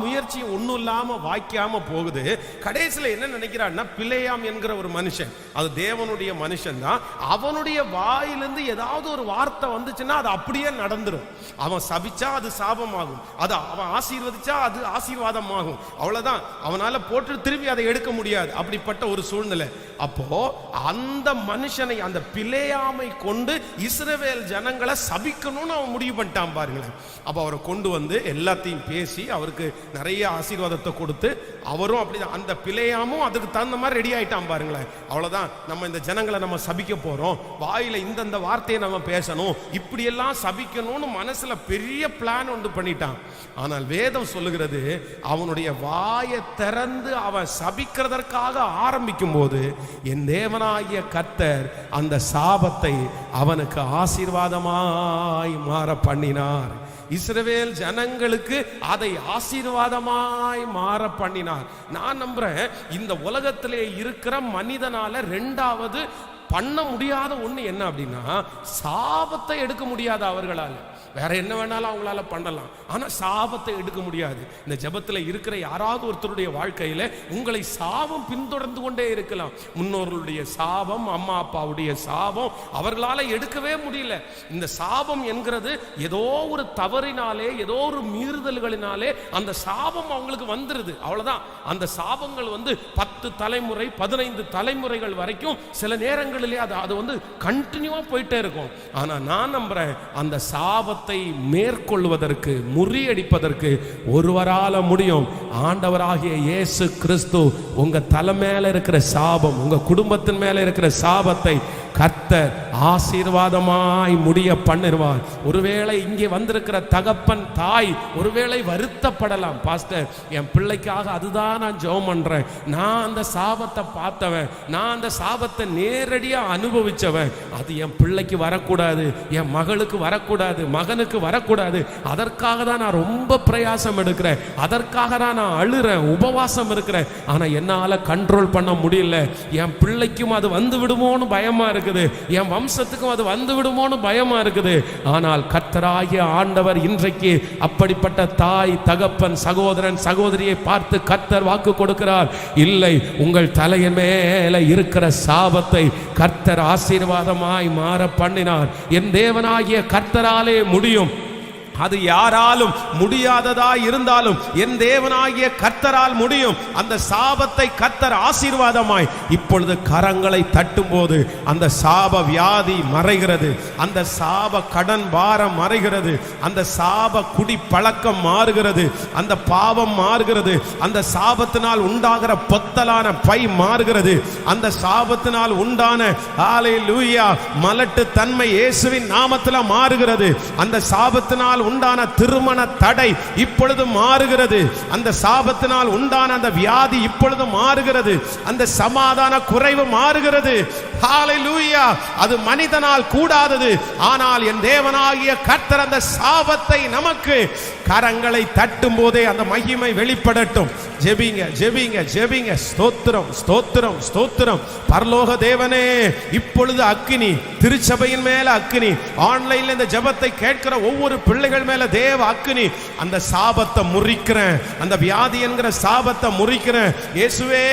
முயற்சியும் ஒன்றும் இல்லாம வாய்க்காம போகுது. கடைசியில் என்ன நினைக்கிறார்னா, பிலேயாம் என்கிற ஒரு மனுஷன், அது தேவனுடைய மனுஷன் தான், அவனுடைய வாயிலிருந்து ஏதாவது ஒரு வார்த்தை வந்துச்சுன்னா அது அப்படியே நடந்துடும். அவன் சபிச்சா அது சாபமாகும், அது அவன் ஆசீர்வதிச்சா அது ஆசீர்வாதமாகும். அவ்வளவுதான். அவனால போட்டு திரும்பி அதை எடுக்க முடியாது. அப்படிப்பட்ட ஒரு சூழ்நிலை. அப்போ அந்த மனுஷனை, அந்த பிலேயாமை கொண்டு இஸ்ரவேல் ஜனங்களை சபிக்கணும்னு அவன் முடிவு பண்ணிட்டான் பாருங்களேன். அப்ப அவரை கொண்டு எல்லாத்தையும் பேசி அவருக்கு நிறைய ஆசீர்வாதத்தை கொடுத்து, அவரும் அப்படி அந்த பிலேயாமும் அதுக்கு தகுந்த மாதிரி ரெடி ஆயிட்டான் பாருங்களேன். அவ்வளவுதான். நம்ம இந்த ஜனங்களை நம்ம சபிக்க போறோம், வாயில இந்த வார்த்தையை நம்ம பேசணும், இப்படி எல்லாம் சபிக்கணும்னு மனசுல பெரிய பிளான் ஒன்று பண்ணிட்டான். ஆனால் வேதம் சொல்லுகிறது, அவனுடைய வாயை திறந்து அவன் சபிக்கிறதற்காக ஆரம்பிக்கும் போது என் தேவனாகிய கர்த்தர் அந்த சாபத்தை அவனுக்கு ஆசீர்வாதமாய் மாற பண்ணினார். இஸ்ரவேல் ஜனங்களுக்கு அதை ஆசீர்வாதமாய் மாற பண்ணினார். நான் நம்புறேன், இந்த உலகத்திலே இருக்கிற மனிதனால 2வது பண்ண முடியாத ஒண்ணு என்ன அப்படின்னா, சாபத்தை எடுக்க முடியாது அவர்களால். வேற என்ன வேணாலும் அவங்களால பண்ணலாம், ஆனா சாபத்தை எடுக்க முடியாது. இந்த ஜெபத்துல இருக்கிற யாராவது ஒருத்தருடைய வாழ்க்கையில உங்களை சாபம் பின்தொடர்ந்து கொண்டே இருக்கலாம். முன்னோர்களுடைய சாபம், அம்மா அப்பாவுடைய சாபம் அவர்களால எடுக்கவே முடியல. இந்த சாபம் என்கிறது ஏதோ ஒரு தவறினாலே, ஏதோ ஒரு மீறுதல்களினாலே அந்த சாபம் அவங்களுக்கு வந்துருது. அவ்வளவுதான். அந்த சாபங்கள் 10 தலைமுறை 15 தலைமுறைகள் வரைக்கும் சில நேரங்களிலே அது கண்டினியூவா போயிட்டே இருக்கும். ஆனா நான் நம்புறேன், அந்த சாபத்தை மேற்கொள்வதற்கு, முறியடிப்பதற்கு ஒருவரால முடியும். ஆண்டவராகிய இயேசு கிறிஸ்து உங்க தலை மேல இருக்கிற சாபம், உங்க குடும்பத்தின் மேல இருக்கிற சாபத்தை கர்த்தர் ஆசீர்வாதமாய் முடிய பண்ணிடுவார். ஒருவேளை இங்கே வந்திருக்கிற தகப்பன் தாய் ஒருவேளை வருத்தப்படலாம், பாஸ்டர் என் பிள்ளைக்காக அதுதான் நான் ஜெபம் பண்றேன், நான் அந்த சாபத்தை பார்த்தவன், நான் அந்த சாபத்தை நேரடியா அனுபவிச்சவன், அது என் பிள்ளைக்கு வரக்கூடாது, என் மகளுக்கு வரக்கூடாது, மகனுக்கு வரக்கூடாது, அதற்காக தான் நான் ரொம்ப பிரயாசம் எடுக்கிறேன், அதற்காக தான் நான் அழுறேன், உபவாசம் இருக்கிறேன், ஆனா என்னால கண்ட்ரோல் பண்ண முடியல, என் பிள்ளைக்கும் அது வந்து விடுமோன்னு பயமா இருக்குது, என் வம்சத்துக்கும் அது வந்து விடுமோன்னு பயமா இருக்குது. ஆனால் கர்த்தராகிய ஆண்டவர் இன்றைக்கு அப்படிப்பட்ட தாய், தகப்பன், சகோதரன், சகோதரியை பார்த்து கர்த்தர் வாக்கு கொடுக்கிறார். இல்லை, உங்கள் தலையின் மேல இருக்கிற சாபத்தை கர்த்தர் ஆசீர்வாதமாய் மாற பண்ணினார். என் தேவனாகிய கர்த்தராலே முடியும். அது யாராலும் முடியாததா இருந்தாலும் என் தேவனாகிய கர்த்தரால் முடியும். அந்த சாபத்தை கர்த்தர் ஆசீர்வாதமாய் இப்பொழுது கரங்களை தட்டும் போது அந்த சாப வியாதி மறைகிறது, அந்த சாப கடன் பாரம் மறைகிறது, அந்த சாப குடி பழக்கம் மாறுகிறது, அந்த பாவம் மாறுகிறது, அந்த சாபத்தினால் உண்டாகிற பொத்தலான பை மாறுகிறது, அந்த சாபத்தினால் உண்டான ஹல்லேலூயா மலட்டு தன்மை இயேசுவின் நாமத்தில் மாறுகிறது, அந்த சாபத்தினால் உண்டான திருமண தடை இப்பொழுது மாறுகிறது, அந்த சாபத்தினால் உண்டான அந்த வியாதி இப்பொழுது மாறுகிறது, அந்த சமாதான குறைவு மாறுகிறது. ஹல்லேலூயா. அது மனிதனால் கூடாதது, ஆனால் என் தேவனாகிய கர்த்தர் அந்த சாபத்தை நமக்கு கரங்களை தட்டும் போதே அந்த மகிமை வெளிப்படட்டும். ஜெபிங்க ஜெபிங்க ஜெபிங்க. ஸ்தோத்திரம் ஸ்தோத்திரம் ஸ்தோத்திரம். பரலோக தேவனே, இப்பொழுது அக்கினி திருச்சபையின் மேல அக்கினி, ஆன்லைன்ல இந்த ஜெபத்தை கேட்கிற ஒவ்வொரு பிள்ளைகள் மேல தேவ அக்கினி, அந்த சாபத்தை முறிக்கிறேன், அந்த வியாதி என்கிற சாபத்தை முறிக்கிறேன் இயேசுவே.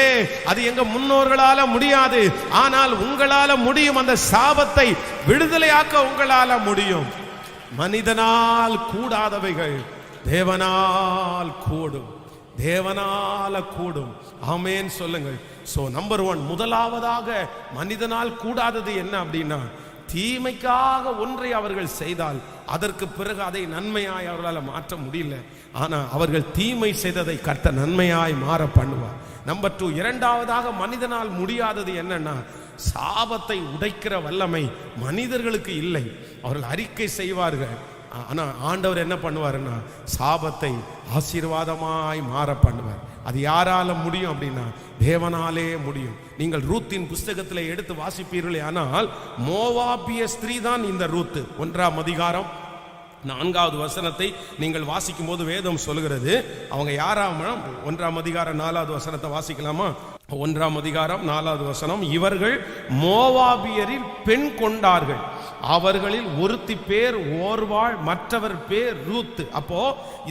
அது எங்க முன்னோர்களால முடியாது, ஆனால் உங்களால முடியும். அந்த சாபத்தை விடுதலையாக்க உங்களால முடியும். மனிதனால் கூடாதவைகள் தேவனால் கூடும், தேவனால கூடும். ஆமென் சொல்லுங்கள். சோ நம்பர் 1, முதலாவதாக மனிதனால் கூடாதது என்ன அப்படின்னா, தீமைக்காக ஒன்றை அவர்கள் செய்தால் அதற்கு பிறகு அதை நன்மையாய் அவர்களால் மாற்ற முடியல. ஆனா அவர்கள் தீமை செய்ததை கர்த்தர் நன்மையாய் மாற பண்ணுவார். நம்பர் 2, இரண்டாவதாக மனிதனால் முடியாதது என்னன்னா, சாபத்தை உடைக்கிற வல்லமை மனிதர்களுக்கு இல்லை. அவர்கள் அறிக்கை செய்வார்கள், ஆனா ஆண்டவர் என்ன பண்ணுவாருன்னா சாபத்தை ஆசீர்வாதமாய் மாற பண்ணுவார். அது யாரால முடியும் அப்படின்னா தேவனாலே முடியும். நீங்கள் ரூத்தின் புஸ்தகத்தில் எடுத்து வாசிப்பீர்களே, ஆனால் மோவாபிய ஸ்திரீ தான் இந்த ரூத்து. 1ஆம் அதிகாரம் 4வது வசனத்தை நீங்கள் வாசிக்கும் போது வேதம் சொல்கிறது, அவங்க யாராம்? 1ஆம் அதிகாரம் 4வது வசனத்தை வாசிக்கலாமா? 1ஆம் அதிகாரம் 4வது வசனம், இவர்கள் மோவாபியரில் பெண் கொண்டார்கள், அவர்களில் ஒருத்தி பேர் ஓர்வாள், மற்றவர் பேர் ரூத்து. அப்போ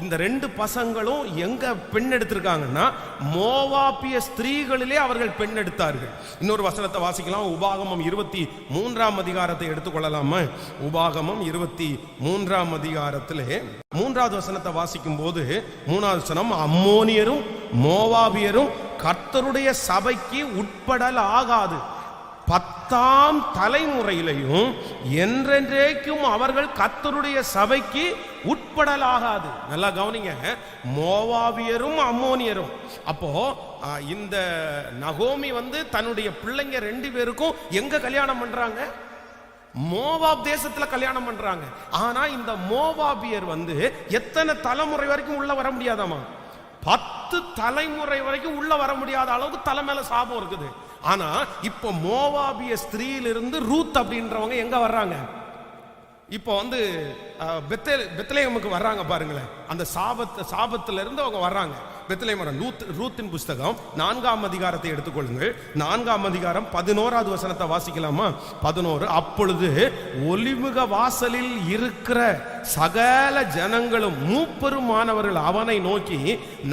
இந்த 2 பசங்களும் எங்க பெண் எடுத்திருக்காங்கன்னா மோவாபிய ஸ்திரீகளிலே அவர்கள் பெண் எடுத்தார்கள். இன்னொரு வசனத்தை வாசிக்கலாம். உபாகமம் 23ஆம் அதிகாரத்தை எடுத்துக்கொள்ளலாமா? உபாகமம் 23ஆம் அதிகாரத்திலே 3வது வசனத்தை வாசிக்கும் போது 3வது வசனம், அம்மோனியரும் மோவாபியரும் கர்த்தருடைய சபைக்கு உட்படல் ஆகாது, 10ஆம் தலைமுறையிலையும் என்றென்றைக்கும் அவர்கள் கர்த்தருடைய சபைக்கு உட்படலாகாது. நல்லா கவனிங்க, மோவாபியரும் அம்மோனியரும். அப்போ இந்த நகோமி தன்னுடைய பிள்ளைங்க 2 பேருக்கும் எங்க கல்யாணம் பண்றாங்க? மோவாப் தேசத்துல கல்யாணம் பண்றாங்க. ஆனா இந்த மோவாபியர் எத்தனை தலைமுறை வரைக்கும் உள்ள வர முடியாதாமா? 10 தலைமுறை வரைக்கும் உள்ள வர முடியாத அளவுக்கு தலை மேல சாபம் இருக்குது. ஆனா இப்ப மோவாபிய ஸ்திரீலிருந்து ரூத் அப்படின்றவங்க எங்க வர்றாங்க? இப்போ பெத்லெஹேமுக்கு வர்றாங்க. பாருங்களேன், அந்த சாபத்துல இருந்து அவங்க வர்றாங்க. பெத்லெஹேம் ரூத்தின் புஸ்தகம் 4ஆம் அதிகாரத்தை எடுத்துக்கொள்ளுங்கள். 4ஆம் அதிகாரம் 11வது வசனத்தை வாசிக்கலாமா? 11, அப்பொழுது ஒலிமுக வாசலில் இருக்கிற சகல ஜனங்களும் மூப்பெருமானவர்கள் அவனை நோக்கி,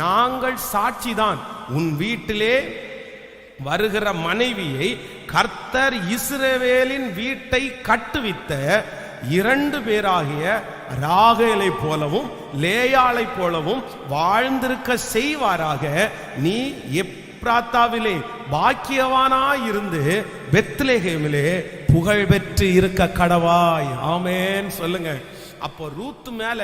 நாங்கள் சாட்சிதான், உன் வீட்டிலே வருகிற மனைவியை கர்த்தர் இஸ்ரவேலின் வீட்டை கட்டுவித்த 2 பேராகிய ராகேலை போலவும் லேயாளை போலவும் வாழ்ந்திருக்க செய்வாராக. நீ எப்ராத்தாவிலே பாக்கியவானாயிருந்து பெத்லெஹேமிலே புகழ் பெற்று இருக்க கடவாய். ஆமென் சொல்லுங்க. அப்போ ரூத் மேல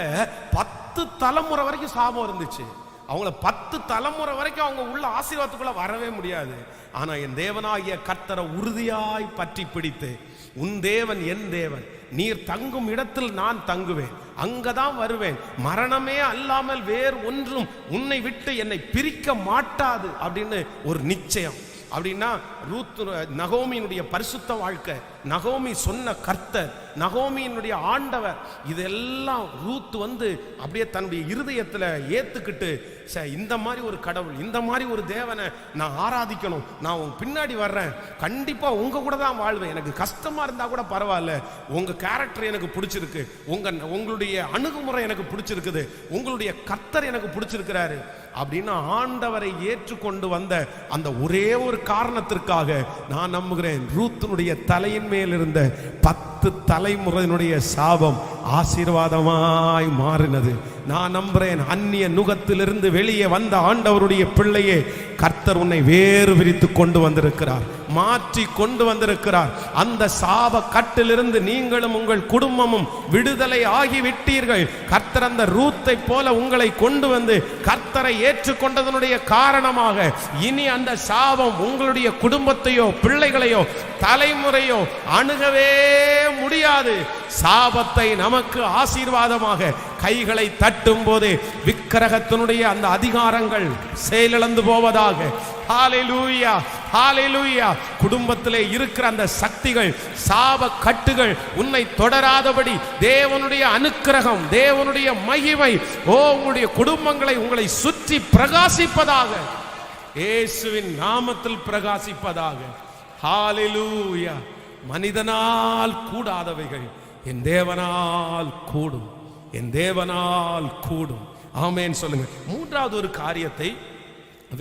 10 தலைமுறை வரைக்கும் சாபம் இருந்துச்சு. அவங்கள 10 தலைமுறை வரைக்கும் அவங்க உள்ள ஆசீர்வாதத்துக்குள்ள வரவே முடியாது. ஆனா என் தேவனாகிய கர்த்தரை உறுதியாய் பற்றி பிடித்து, உன் தேவன் என் தேவன், நீர் தங்கும் இடத்தில் நான் தங்குவேன், அங்கதான் வருவேன், மரணமே அல்லாமல் வேறு ஒன்றும் உன்னை விட்டு என்னை பிரிக்க மாட்டாது அப்படின்னு ஒரு நிச்சயம். அப்படின்னா ரூத் நகோமியினுடைய பரிசுத்த வாழ்க்கை, நகோமி சொன்ன கர்த்தர், நகோமியினுடைய ஆண்டவர், இதெல்லாம் ரூத் அப்படியே தன்னுடைய இருதயத்தில் ஏத்துக்கிட்டு, இந்த மாதிரி ஒரு கடவுள், இந்த மாதிரி ஒரு தேவனை நான் ஆராதிக்கணும், நான் உங்க பின்னாடி வர்றேன், கண்டிப்பா உங்க கூட தான் வாழ்வேன், எனக்கு கஷ்டமா இருந்தா கூட பரவாயில்ல, உங்க கேரக்டர் எனக்கு பிடிச்சிருக்கு, உங்களுடைய அணுகுமுறை எனக்கு பிடிச்சிருக்குது, உங்களுடைய கர்த்தர் எனக்கு பிடிச்சிருக்கிறாரு அப்படின்னு ஆண்டவரை ஏற்றுக்கொண்டு வந்த அந்த ஒரே ஒரு காரணத்திற்காக நான் நம்புகிறேன், ரூத்தினுடைய தலையின் மேல் இருந்த 10 தலைமுறையினுடைய சாபம் ஆசீர்வாதமாய் மாறினது. நான் நம்புறேன், அந்நிய நுகத்திலிருந்து வெளியே வந்த ஆண்டவருடைய பிள்ளையே, கர்த்தர் உன்னை வேறு விரித்து கொண்டு வந்திருக்கிறார், மாற்றி கொண்டு வந்திருக்கிறார். அந்த சாப கட்டிலிருந்து நீங்களும் உங்கள் குடும்பமும் விடுதலை ஆகிவிட்டீர்கள். கர்த்தர் அந்த ரூத்தை போல உங்களை கொண்டு வந்து கர்த்தரை ஏற்றுக்கொண்டதனுடைய காரணமாக இனி அந்த சாபம் உங்களுடைய குடும்பத்தையோ பிள்ளைகளையோ தலைமுறையோ அணுகவே முடியாது. சாபத்தை நமக்கு ஆசீர்வாதமாக கைகளை தட்டும் போது விக்கிரகத்தினுடைய அந்த அதிகாரங்கள் செயலிழந்து போவதாக. ஹல்லேலூயா, ஹல்லேலூயா. குடும்பத்திலே இருக்கிற அந்த சக்திகள், சாப கட்டுகள் உன்னை தொடராதபடி தேவனுடைய அனுக்கிரகம், தேவனுடைய மகிமை உங்களுடைய குடும்பங்களை உங்களை சுற்றி பிரகாசிப்பதாக, இயேசுவின் நாமத்தில் பிரகாசிப்பதாக. ஹல்லேலூயா. மனிதனால் கூடாதவைகள் என் தேவனால் கூடும், என் தேவனால் கூடும். ஆமென் சொல்லுங்க. மூன்றாவது ஒரு காரியத்தை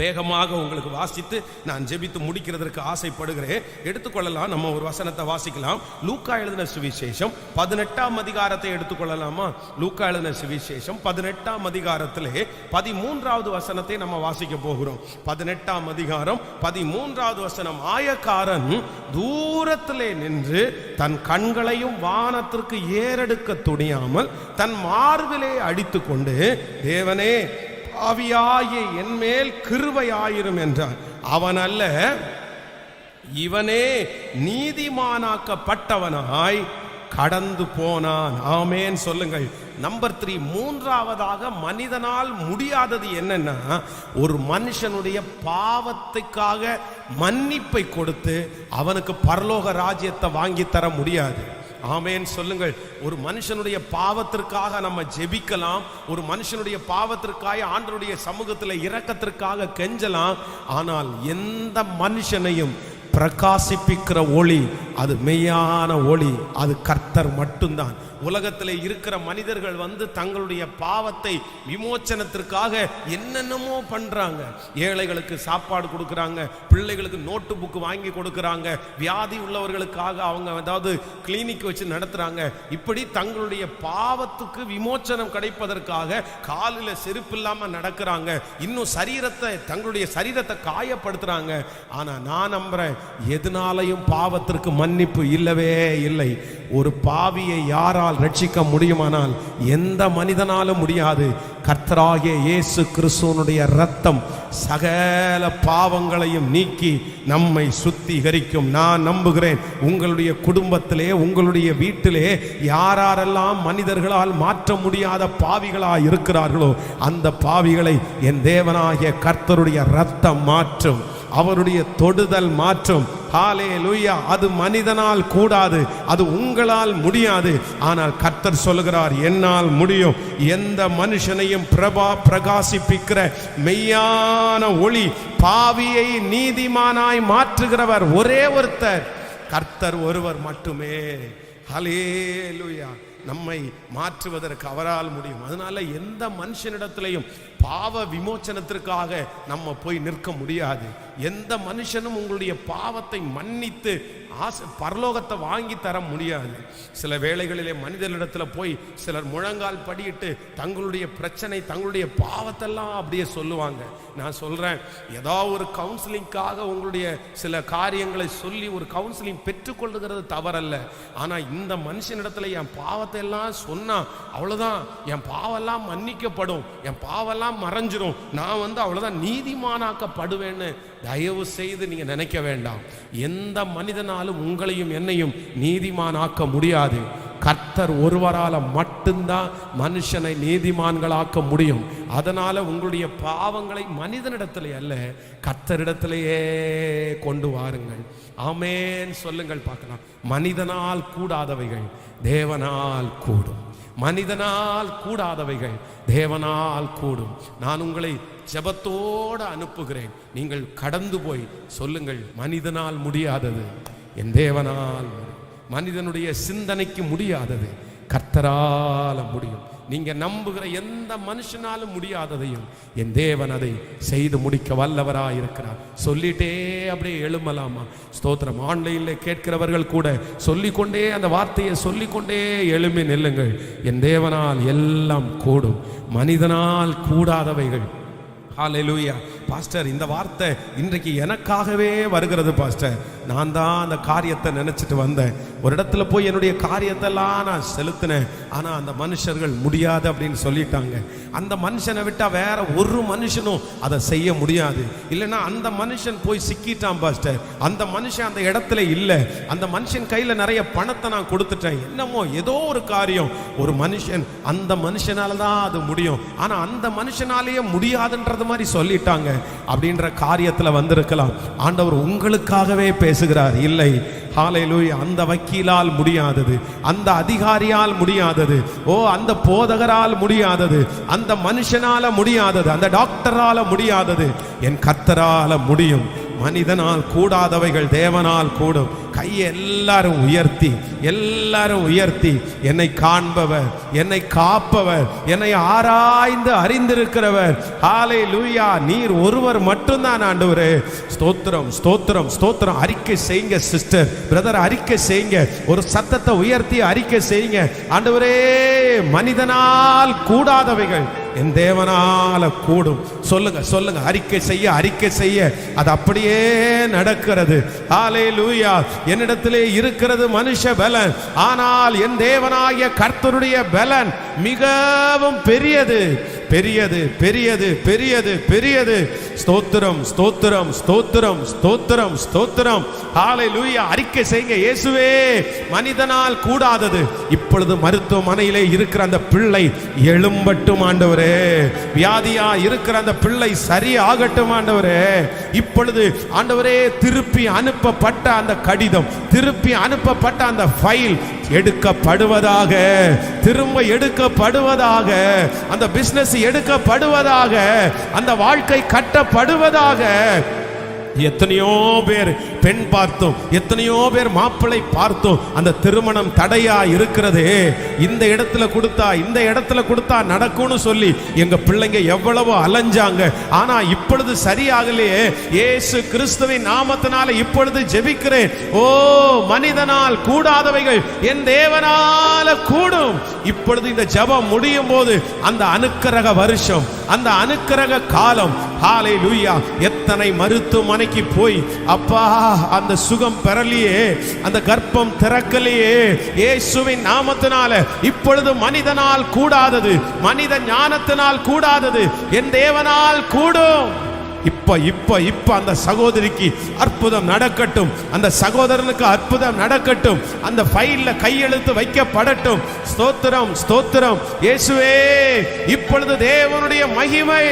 வேகமாக உங்களுக்கு வாசித்து நான் ஜெபித்து முடிக்கிறதற்கு ஆசைப்படுகிறேன். எடுத்துக்கொள்ளலாம். நம்ம ஒரு வசனத்தை வாசிக்கலாம். லூக்கா எழுதின சுவிசேஷம் 18ஆம் அதிகாரத்தை எடுத்துக்கொள்ளலாமா? லூக்கா எழுதின சுவிசேஷம் 18ஆம் அதிகாரத்திலே 13வது வசனத்தை நம்ம வாசிக்க போகிறோம். 18ஆம் அதிகாரம் 13வது வசனம். ஆயக்காரன் தூரத்திலே நின்று தன் கண்களையும் வானத்திற்கு ஏறெடுக்க துணியாமல் தன் மார்பிலே அடித்து கொண்டு, தேவனே, ஆவியாகிய என் மேல் கிருபையாயிரும் என்றான். அவன் அல்ல, இவனே நீதிமானாக்கப்பட்டவனாய் கடந்து போனான். ஆமென் சொல்லுங்கள். நம்பர் 3, மூன்றாவதாக மனிதனால் முடியாதது என்னன்னா, ஒரு மனுஷனுடைய பாவத்துக்காக மன்னிப்பை கொடுத்து அவனுக்கு பரலோக ராஜ்யத்தை வாங்கி தர முடியாது. ஆமென் சொல்லுங்கள். ஒரு மனுஷனுடைய பாவத்திற்காக நம்ம ஜெபிக்கலாம், ஒரு மனுஷனுடைய பாவத்திற்காக ஆண்டவருடைய சமூகத்தில் இரக்கத்திற்காக கெஞ்சலாம். ஆனால் எந்த மனுஷனையும் பிரகாசிப்பிக்கிற ஒளி, அது மெய்யான ஒளி, அது கர்த்தர் மட்டும்தான். உலகத்தில் இருக்கிற மனிதர்கள் தங்களுடைய பாவத்தை விமோச்சனத்திற்காக என்னென்னமோ பண்றாங்க. ஏழைகளுக்கு சாப்பாடு கொடுக்கறாங்க, பிள்ளைகளுக்கு நோட்டு புக் வாங்கி கொடுக்கறாங்க, வியாதி உள்ளவர்களுக்காக அவங்க ஏதாவது கிளினிக் வச்சு நடத்துறாங்க. இப்படி தங்களுடைய பாவத்துக்கு விமோச்சனம் கிடைப்பதற்காக காலில் செருப்பு இல்லாம நடக்கிறாங்க. இன்னும் தங்களுடைய சரீரத்தை காயப்படுத்துறாங்க. ஆனா நான் நம்புறேன், எதனாலையும் பாவத்திற்கு மன்னிப்பு இல்லவே இல்லை. ஒரு பாவியை யாரால் ரட்சிக்க முடியுமானால் எந்த மனிதனாலும் முடியாது. கர்த்தராகிய இயேசு கிறிஸ்துவினுடைய இரத்தம் சகல பாவங்களையும் நீக்கி நம்மை சுத்திகரிக்கும். நான் நம்புகிறேன், உங்களுடைய குடும்பத்திலே, உங்களுடைய வீட்டிலே யாரெல்லாம் மனிதர்களால் மாற்ற முடியாத பாவிகளாய் இருக்கிறார்களோ, அந்த பாவிகளை என் தேவனாகிய கர்த்தருடைய இரத்தம் மாற்றும், அவருடைய தொடுதல் மாற்றும். ஹல்லேலூயா. அது மனிதனால் கூடாது, அது உங்களால் முடியாது. ஆனால் கர்த்தர் சொல்லுகிறார், என்னால் முடியும். எந்த மனுஷனையும் பிரகாசிப்பிக்கிற மெய்யான ஒளி, பாவியை நீதிமானாய் மாற்றுகிறவர் ஒரே ஒருத்தர், கர்த்தர் ஒருவர் மட்டுமே. ஹல்லேலூயா. நம்மை மாற்றுவதற்கு அவரால் முடியும். அதனால எந்த மனுஷனிடத்திலையும் பாவ விமோச்சனத்திற்காக நம்ம போய் நிற்க முடியாது. எந்த மனுஷனும் உங்களுடைய பாவத்தை மன்னித்து பரலோகத்தை வாங்கி தர முடியாது. சில வேளைகளிலே மனிதர்களிடத்தில் போய் சிலர் முழங்கால் படியிட்டு தங்களுடைய பிரச்சனை, தங்களுடைய பாவத்தெல்லாம் அப்படியே சொல்லுவாங்க. நான் சொல்றேன், ஏதாவது ஒரு கவுன்சிலிங்காக உங்களுடைய சில காரியங்களை சொல்லி ஒரு கவுன்சிலிங் பெற்றுக்கொள்ளுகிறது தவறல்ல. ஆனா இந்த மனுஷனிடத்துல என் பாவத்தை எல்லாம் சொன்னா அவ்வளவுதான், என் பாவெல்லாம் மன்னிக்கப்படும், என் பாவெல்லாம் மறைஞ்சிரும், நான் அவ்வளவுதான் நீதிமானாக்கப்படுவேன்னு தயவு செய்து நீங்க நினைக்க வேண்டாம். எந்த மனிதனாலும் உங்களையும் என்னையும் நீதிமானாக்க முடியாது. கர்த்தர் ஒருவரால மட்டும்தான் மனுஷனை நீதிமான்களாக்க முடியும். அதனால உங்களுடைய பாவங்களை மனிதனிடத்திலே அல்ல, கர்த்தரிடத்திலேயே கொண்டு வாருங்கள். ஆமென் சொல்லுங்கள் பார்க்கலாம். மனிதனால் கூடாதவைகள் தேவனால் கூடும், மனிதனால் கூடாதவைகள் தேவனால் கூடும். நான் உங்களை ஜெபத்தோடு அனுப்புகிறேன். நீங்கள் கடந்து போய் சொல்லுங்கள், மனிதனால் முடியாதது என் தேவனால், மனிதனுடைய சிந்தனைக்கு முடியாதது கர்த்தரால முடியும். நீங்க நம்புகிற எந்த மனுஷனாலும் முடியாததையும் என் தேவன் அதை செய்து முடிக்க வல்லவராய் இருக்கிறார். சொல்லிட்டே அப்படியே எழுமலாமா? ஸ்தோத்திரம். ஆன்லைன்ல கேட்கிறவர்கள் கூட சொல்லிக்கொண்டே அந்த வார்த்தையை சொல்லிக்கொண்டே எழும்பி நில்லுங்கள். என் தேவனால் எல்லாம் கூடும், மனிதனால் கூடாதவைகள். ஹல்லேலூயா. பாஸ்டர், இந்த வார்த்தை இன்றைக்கு எனக்காகவே வருகிறது பாஸ்டர். நான் தான் அந்த காரியத்தை நினைச்சிட்டு வந்தேன். ஒரு இடத்துல போய் என்னுடைய காரியத்தெல்லாம் நான் செலுத்தினேன். ஆனா அந்த மனுஷர்கள் முடியாது அப்படின்னு சொல்லிட்டாங்க. அந்த மனுஷனை விட்டா வேற ஒரு மனுஷனும் அதை செய்ய முடியாது. இல்லைன்னா அந்த மனுஷன் போய் சிக்கிட்டான் பாஸ்டர். அந்த மனுஷன் அந்த இடத்துல இல்லை. அந்த மனுஷன் கையில நிறைய பணத்தை நான் கொடுத்துட்டேன். என்னமோ ஏதோ ஒரு காரியம், ஒரு மனுஷன், அந்த மனுஷனால தான் அது முடியும். ஆனா அந்த மனுஷனாலேயே முடியாதுன்றது மாதிரி சொல்லிட்டாங்க அப்படின்ற காரியத்துல வந்திருக்கலாம். ஆண்டவர் உங்களுக்காகவே பேசுகிறார். இல்லை, ஹல்லேலூயா. அந்த வக்கீலால் முடியாதது, அந்த அதிகாரியால் முடியாதது, அந்த போதகரால் முடியாதது, அந்த மனுஷனால முடியாதது, அந்த டாக்டரால முடியாதது என் கர்த்தரால முடியும். மனிதனால் கூடாதவைகள் தேவனால் கூடும். கையை எல்லாரும் உயர்த்தி, எல்லாரும் உயர்த்தி, என்னை காண்பவர், என்னை காப்பவர், என்னை ஆராய்ந்து அறிந்திருக்கிறவர், ஹல்லேலூயா, நீர் ஒருவர் மட்டும்தான் ஆண்டவரே. ஸ்தோத்திரம், ஸ்தோத்திரம், ஸ்தோத்திரம். அறிக்கை செய்யுங்க சிஸ்டர், பிரதர், அறிக்கை செய்யுங்க. ஒரு சத்தத்தை உயர்த்தி அறிக்கை செய்யுங்க. ஆண்டவரே, மனிதனால் கூடாதவைகள் என் தேவனால கூடும். சொல்லுங்க, சொல்லுங்க. அறிக்கை செய்ய, அறிக்கை செய்ய, அது அப்படியே நடக்கிறது. ஹல்லேலூயா. என்னிடத்திலே இருக்கிறது மனுஷ பலன், ஆனால் என் தேவனாகிய கர்த்தருடைய பலன் மிகவும் பெரியது, பெரியது, பெரியது, பெரியது, பெரியது. ஸ்தோத்திரம், ஸ்தோத்திரம், ஸ்தோத்திரம், ஸ்தோத்திரம், ஸ்தோத்திரம். ஹல்லேலூயா. அறிக்கை செய்யுங்க. இயேசுவே, மனிதனால் கூடாதது இப்பொழுது மருத்துவமனையிலே இருக்கிற அந்த பிள்ளை எழும்பட்டும் ஆண்டவரே. வியாதியா இருக்கிற அந்த பிள்ளை சரியாகட்டும் ஆண்டவரே. இப்பொழுது ஆண்டவரே, திருப்பி அனுப்பப்பட்ட அந்த கடிதம், திருப்பி அனுப்பப்பட்ட அந்த ஃபைல் எடுக்கப்படுவதாக, திரும்ப எடுக்கப்படுவதாக, அந்த பிசினஸ் எடுக்கப்படுவதாக, அந்த வாழ்க்கை கட்டப்படுவதாக. எத்தனையோ பேர் பெண் பார்த்தோம், எத்தனையோ பேர் மாப்பிள்ளை பார்த்தோம், அந்த திருமணம் தடையா இருக்கிறது. இந்த இடத்துல கொடுத்தா, இந்த இடத்துல கொடுத்தா நடக்கும்னு சொல்லி எங்க பிள்ளைங்க எவ்வளவு அலைஞ்சாங்க. ஆனா இப்பொழுது சரியாகலையே. இயேசு கிறிஸ்துவின் நாமத்தினால இப்பொழுது ஜெபிக்கிறேன். மனிதனால் கூடாதவைகள் என் தேவனால கூடும். இப்பொழுது இந்த ஜெபம் முடியும் போது அந்த அனுக்கிரக வருஷம், அந்த அனுக்கிரக காலம், ஹல்லேலூயா. எத்தனை மருத்துவமனைக்கு போய் அப்பா அந்த சுகம் பெறலையே, அந்த கர்ப்பம் திறக்கலையே. இயேசுவின் நாமத்தினால இப்பொழுது மனிதனால் கூடாதது, மனித ஞானத்தினால் கூடாதது என் தேவனால் கூடும். இப்ப இப்ப இப்ப அந்த சகோதரிக்கு அற்புதம் நடக்கட்டும், அந்த சகோதரனுக்கு அற்புதம் நடக்கட்டும், அந்த ஃபைல்ல கையெழுத்து வைக்கப்படட்டும். ஸ்தோத்திரம், ஸ்தோத்திரம். இயேசுவே, இப்பொழுது தேவனுடைய மகிமை